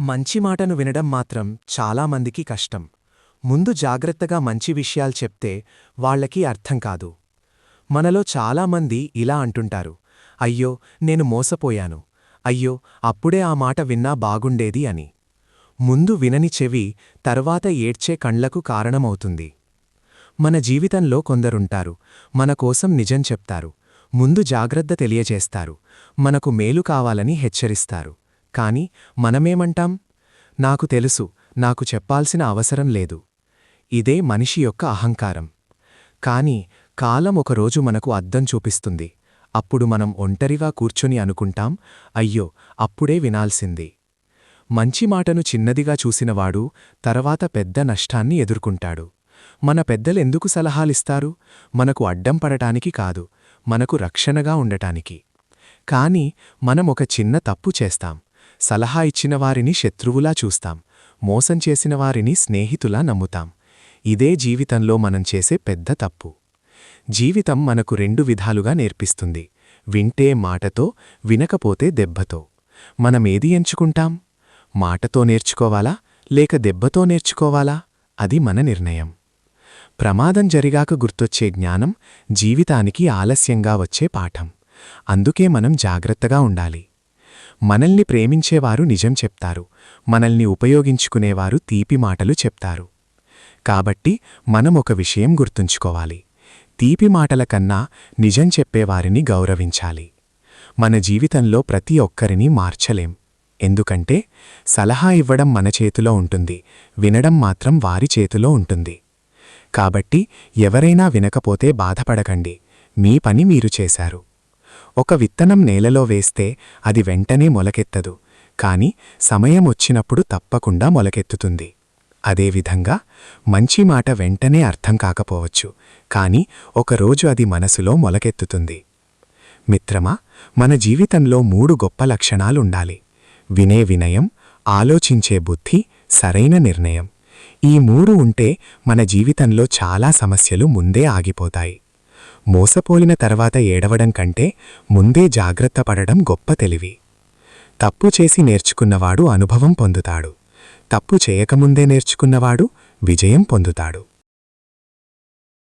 మంచి మాటను వినడం మాత్రం చాలామందికి కష్టం. ముందు జాగ్రత్తగా మంచి విషయాలు చెప్తే వాళ్లకి అర్థం కాదు. మనలో చాలామంది ఇలా అంటుంటారు, అయ్యో నేను మోసపోయాను, అయ్యో అప్పుడే ఆ మాట విన్నా బాగుండేది అని. ముందు వినని చెవి తర్వాత ఏడ్చే కళ్లకు కారణమవుతుంది. మన జీవితంలో కొందరుంటారు, మన కోసం నిజం చెప్తారు, ముందు జాగ్రత్త తెలియజేస్తారు, మనకు మేలు కావాలని హెచ్చరిస్తారు. కాని మనమేమంటాం? నాకు తెలుసు, నాకు చెప్పాల్సిన అవసరం లేదు. ఇదే మనిషి యొక్క అహంకారం. కాని కాలం ఒకరోజు మనకు అద్దం చూపిస్తుంది. అప్పుడు మనం ఒంటరిగా కూర్చొని అనుకుంటాం, అయ్యో అప్పుడే వినాల్సింది. మంచి మాటను చిన్నదిగా చూసినవాడు తర్వాత పెద్ద నష్టాన్ని ఎదుర్కొంటాడు. మన పెద్దలెందుకు సలహాలిస్తారు? మనకు అడ్డం పడటానికి కాదు, మనకు రక్షణగా ఉండటానికి. కాని మనం ఒక చిన్న తప్పు చేస్తాం. సలహా ఇచ్చిన వారిని శత్రువులా చూస్తాం, మోసం చేసిన వారిని స్నేహితులా నమ్ముతాం. ఇదే జీవితంలో మనం చేసే పెద్ద తప్పు. జీవితం మనకు రెండు విధాలుగా నేర్పిస్తుంది, వింటే మాటతో, వినకపోతే దెబ్బతో. మనమేది ఎంచుకుంటాం? మాటతో నేర్చుకోవాలా లేక దెబ్బతో నేర్చుకోవాలా? అది మన నిర్ణయం. ప్రమాదం జరిగాక గుర్తొచ్చే జ్ఞానం జీవితానికి ఆలస్యంగా వచ్చే పాఠం. అందుకే మనం జాగ్రత్తగా ఉండాలి. మనల్ని ప్రేమించేవారు నిజం చెప్తారు, మనల్ని ఉపయోగించుకునేవారు తీపి మాటలు చెప్తారు. కాబట్టి మనం ఒక విషయం గుర్తుంచుకోవాలి, తీపి మాటల కన్నా నిజం చెప్పేవారిని గౌరవించాలి. మన జీవితంలో ప్రతి ఒక్కరిని మార్చలేం. ఎందుకంటే సలహా ఇవ్వడం మన చేతిలో ఉంటుంది, వినడం మాత్రం వారి చేతిలో ఉంటుంది. కాబట్టి ఎవరైనా వినకపోతే బాధపడకండి, మీ పని మీరు చేశారు. ఒక విత్తనం నేలలో వేస్తే అది వెంటనే మొలకెత్తదు, కాని సమయం వచ్చినప్పుడు తప్పకుండా మొలకెత్తుతుంది. అదేవిధంగా మంచి మాట వెంటనే అర్థం కాకపోవచ్చు, కాని ఒకరోజు అది మనసులో మొలకెత్తుతుంది. మిత్రమా, మన జీవితంలో 3 గొప్ప లక్షణాలుండాలి: వినే వినయం, ఆలోచించే బుద్ధి, సరైన నిర్ణయం. ఈ 3 ఉంటే మన జీవితంలో చాలా సమస్యలు ముందే ఆగిపోతాయి. మోసపోలిన తర్వాత ఏడవడం కంటే ముందే జాగ్రత్త పడడం గొప్ప తెలివి. తప్పు చేసి నేర్చుకున్నవాడు అనుభవం పొందుతాడు, తప్పు చేయకముందే నేర్చుకున్నవాడు విజయం పొందుతాడు.